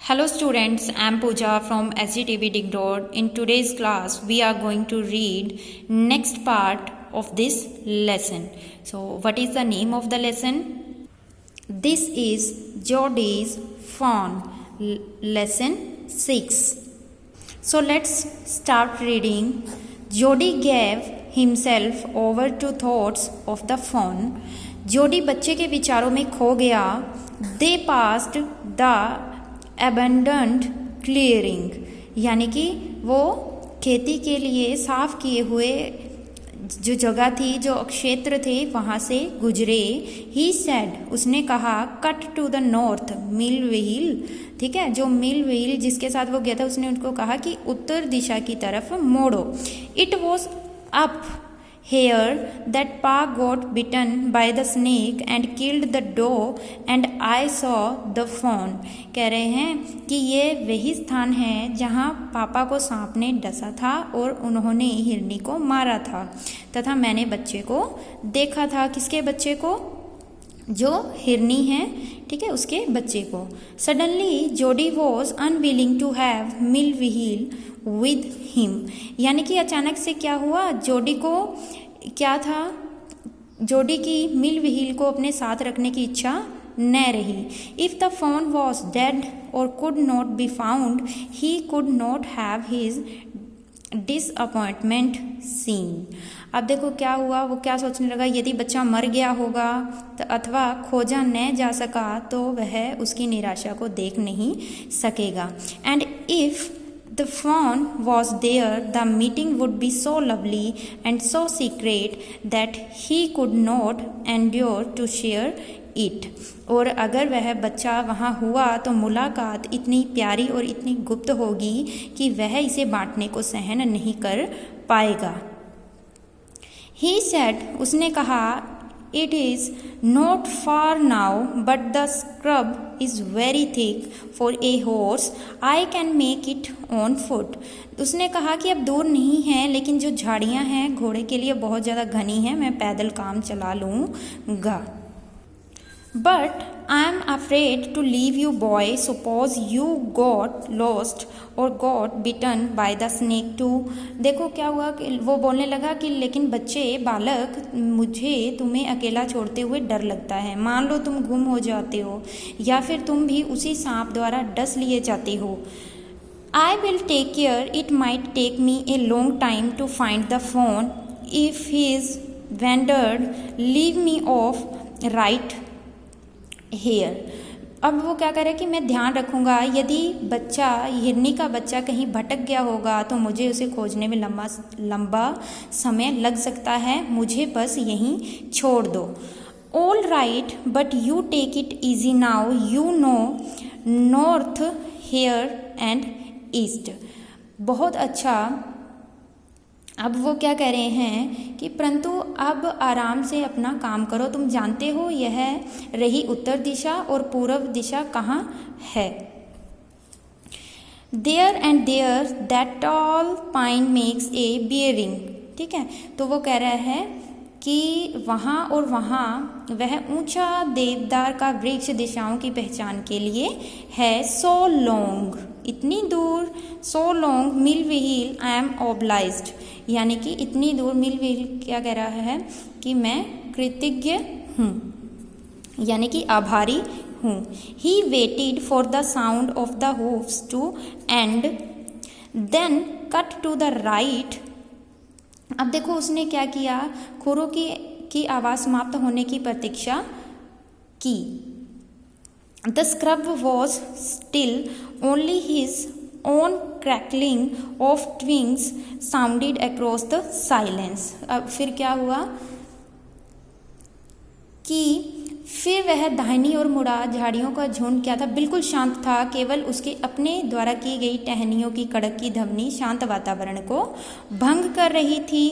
Hello students, I am Pooja from SGTV Digdor. In today's class, we are going to read next part of this lesson. So, what is the name of the lesson? This is Jodi's Fawn, lesson 6. So, let's start reading. Jodi gave himself over to thoughts of the fawn. जोडी बच्चे के विचारों में खो गया. They passed the abandoned clearing, यानी कि वो खेती के लिए साफ किए हुए जो जगह थी, जो क्षेत्र थे, वहाँ से गुजरे. He said, उसने कहा, cut to the north, mill wheel. ठीक है, जो मिल व्हील जिसके साथ वो गया था उसने उनको कहा कि उत्तर दिशा की तरफ मोड़ो. It was up here that Pa got bitten by the snake and killed the doe and I saw the fawn. कह रहे हैं कि ये वही स्थान है जहाँ पापा को सांप ने डसा था और उन्होंने हिरनी को मारा था तथा मैंने बच्चे को देखा था. किसके बच्चे को? जो हिरनी है, ठीक है, उसके बच्चे को. Suddenly Jody was unwilling to have Mill Wheel with him, यानी कि अचानक से क्या हुआ, जोडी को क्या था, जोडी की मिल व्हील को अपने साथ रखने की इच्छा न रही. If the fawn was dead और could not be found he could not have his disappointment seen. अब देखो क्या हुआ, वो क्या सोचने लगा, यदि बच्चा मर गया होगा तो अथवा खोजा न जा सका तो वह उसकी निराशा को देख नहीं सकेगा. And if the fawn was there, the meeting would be so lovely and so secret that he could not endure to share it. और अगर वह बच्चा वहाँ हुआ तो मुलाकात इतनी प्यारी और इतनी गुप्त होगी कि वह इसे बांटने को सहन नहीं कर पाएगा. He said, उसने कहा, It is not far now, but the scrub is very thick for a horse. I can make it on foot. उसने कहा कि अब दूर नहीं है, लेकिन जो झाड़ियाँ हैं घोड़े के लिए बहुत ज़्यादा घनी है, मैं पैदल काम चला लूँगा. But I am afraid to leave you, boy. Suppose you got lost or got bitten by the snake too. देखो क्या हुआ कि वो बोलने लगा कि लेकिन बच्चे, बालक, मुझे तुम्हें अकेला छोड़ते हुए डर लगता है. मान लो तुम गुम हो जाते हो या फिर तुम भी उसी सांप द्वारा डस लिए जाते हो. I will take care. It might take me a long time to find the fawn. If he is wandered, leave me off right here. अब वो क्या करे कि मैं ध्यान रखूँगा, यदि बच्चा, हिरनी का बच्चा कहीं भटक गया होगा तो मुझे उसे खोजने में लंबा समय लग सकता है, मुझे बस यहीं छोड़ दो. All right, but you take it easy now, you know north here and east. बहुत अच्छा. अब वो क्या कह रहे हैं कि परंतु अब आराम से अपना काम करो, तुम जानते हो यह रही उत्तर दिशा और पूर्व दिशा कहाँ है. There and there that tall pine makes a bearing. ठीक है, तो वो कह रहा है कि वहाँ और वहाँ वह ऊंचा देवदार का वृक्ष दिशाओं की पहचान के लिए है. सो लॉन्ग, इतनी दूर. So long mill wheel I am obliged, यानी कि इतनी दूर. मिल व्हील क्या कह रहा है कि मैं कृतज्ञ हूँ, यानी कि आभारी हूँ. He waited for the sound of the hoofs to end then cut to the right. अब देखो उसने क्या किया, खुरों की आवाज़ समाप्त होने की प्रतीक्षा की. The scrub was still, only his own crackling of twigs sounded across the silence. अब फिर क्या हुआ कि फिर वह दाहिनी ओर मुड़ा. झाड़ियों का झुंड क्या था, बिल्कुल शांत था, केवल उसके अपने द्वारा की गई टहनियों की कड़क की ध्वनि शांत वातावरण को भंग कर रही थी.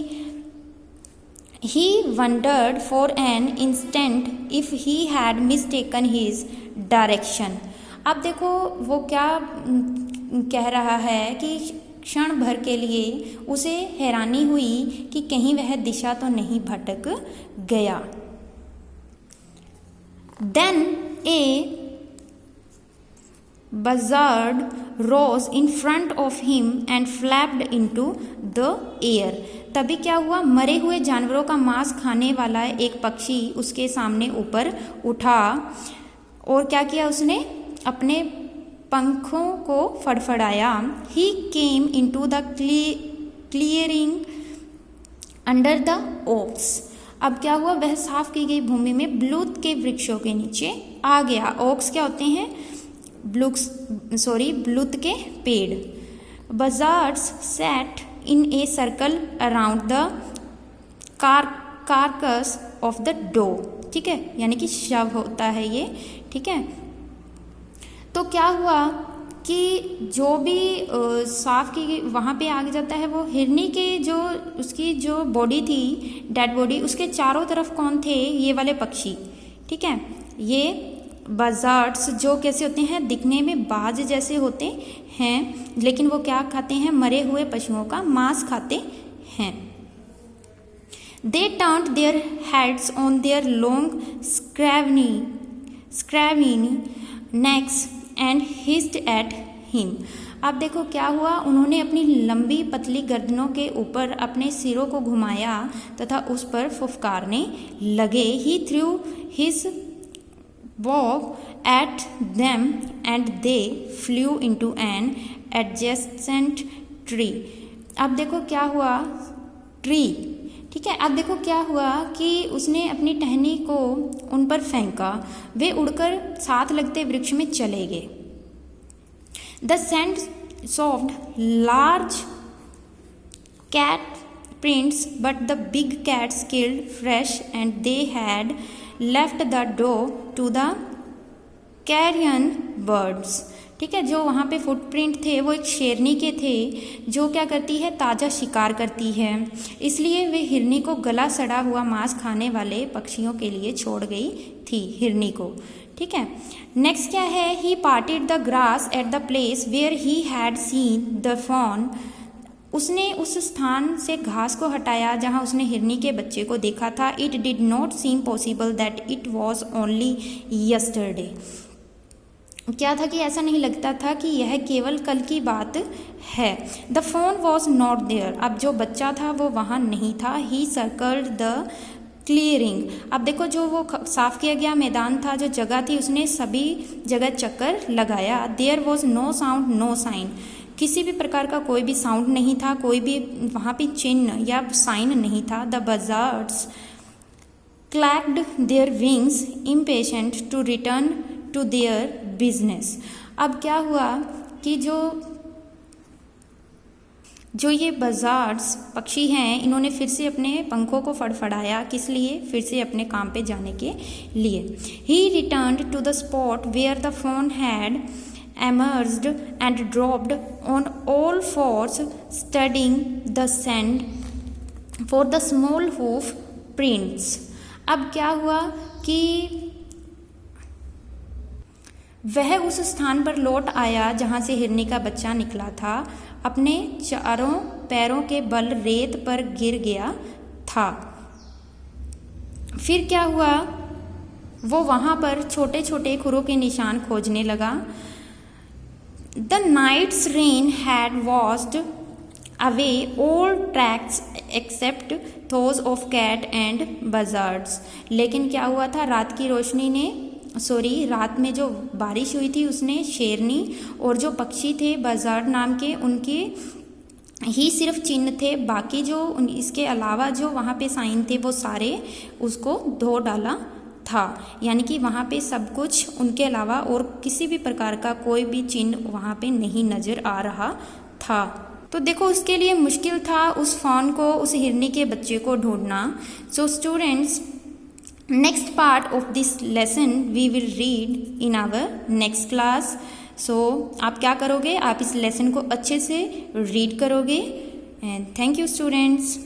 He wondered for an instant if he had mistaken his direction. अब देखो वो क्या कह रहा है कि क्षण भर के लिए उसे हैरानी हुई कि कहीं वह दिशा तो नहीं भटक गया. Then a buzzard rose in front of him and flapped into the air. तभी क्या हुआ, मरे हुए जानवरों का मांस खाने वाला एक पक्षी उसके सामने ऊपर उठा और क्या किया उसने, अपने पंखों को फड़फड़ाया. He came into the clearing under the oaks. अब क्या हुआ, वह साफ की गई भूमि में ब्लूत के वृक्षों के नीचे आ गया. ओक्स क्या होते हैं, ब्लूत के पेड़. Buzzards sat in a circle around the carcass of the doe. ठीक है, यानी कि शव होता है ये. ठीक है, तो क्या हुआ कि जो भी साफ की वहाँ पे आ जाता है, वो हिरनी के जो उसकी जो बॉडी थी, डेड बॉडी, उसके चारों तरफ कौन थे, ये वाले पक्षी. ठीक है, ये बजार्ड्स जो कैसे होते हैं, दिखने में बाज जैसे होते हैं, लेकिन वो क्या खाते हैं, मरे हुए पशुओं का मांस खाते हैं. They turned their heads on their long scraggly necks and hissed at him. अब देखो क्या हुआ, उन्होंने अपनी लंबी पतली गर्दनों के ऊपर अपने सिरों को घुमाया तथा उस पर फुफकारने लगे. He threw his bow at them and they flew into an adjacent tree. अब देखो क्या हुआ, ट्री. ठीक है, अब देखो क्या हुआ कि उसने अपनी टहनी को उन पर फेंका, वे उड़कर साथ लगते वृक्ष में चले गए. The sand soft large cat prints, but the big cats killed fresh and they had left the doe to the carrion birds. ठीक है, जो वहाँ पे फुटप्रिंट थे वो एक शेरनी के थे, जो क्या करती है, ताज़ा शिकार करती है, इसलिए वे हिरनी को गला सड़ा हुआ मांस खाने वाले पक्षियों के लिए छोड़ गई थी, हिरनी को. ठीक है, नेक्स्ट क्या है, he parted the grass at the place where he had seen the fawn. उसने उस स्थान से घास को हटाया जहां उसने हिरनी के बच्चे को देखा था. It did not seem possible that it was only yesterday. क्या था कि ऐसा नहीं लगता था कि यह केवल कल की बात है. The fawn was not there. अब जो बच्चा था वो वहाँ नहीं था. He circled the clearing. अब देखो जो वो साफ किया गया मैदान था, जो जगह थी, उसने सभी जगह चक्कर लगाया. There was no sound no sign. किसी भी प्रकार का कोई भी साउंड नहीं था, कोई भी वहाँ पे चिन्ह या साइन नहीं था. The buzzards clacked their wings impatient to return to their business. अब क्या हुआ कि जो ये बजार्ड्स पक्षी हैं, इन्होंने फिर से अपने पंखों को फड़फड़ाया. किस लिए, फिर से अपने काम पे जाने के लिए. He returned to the spot where the fawn had emerged and dropped on all fours, studying the sand for the small hoof prints. अब क्या हुआ कि वह उस स्थान पर लौट आया जहाँ से हिरनी का बच्चा निकला था. अपने चारों पैरों के बल रेत पर गिर गया था. फिर क्या हुआ, वो वहाँ पर छोटे छोटे खुरों के निशान खोजने लगा. The night's rain had washed away all tracks except those of cat and buzzards. लेकिन क्या हुआ था, रात की रोशनी ने रात में जो बारिश हुई थी उसने शेरनी और जो पक्षी थे बजार्ड नाम के, उनके ही सिर्फ चिन्ह थे. बाकी जो इसके अलावा जो वहाँ पे साइन थे वो सारे उसको धो डाला था. यानी कि वहाँ पे सब कुछ उनके अलावा और किसी भी प्रकार का कोई भी चिन्ह वहाँ पे नहीं नज़र आ रहा था. तो देखो उसके लिए मुश्किल था उस फॉन को, उस हिरनी के बच्चे को ढूंढना. So students, next part of this lesson we will read in our next class. So आप क्या करोगे, आप इस लेसन को अच्छे से रीड करोगे. And thank you students.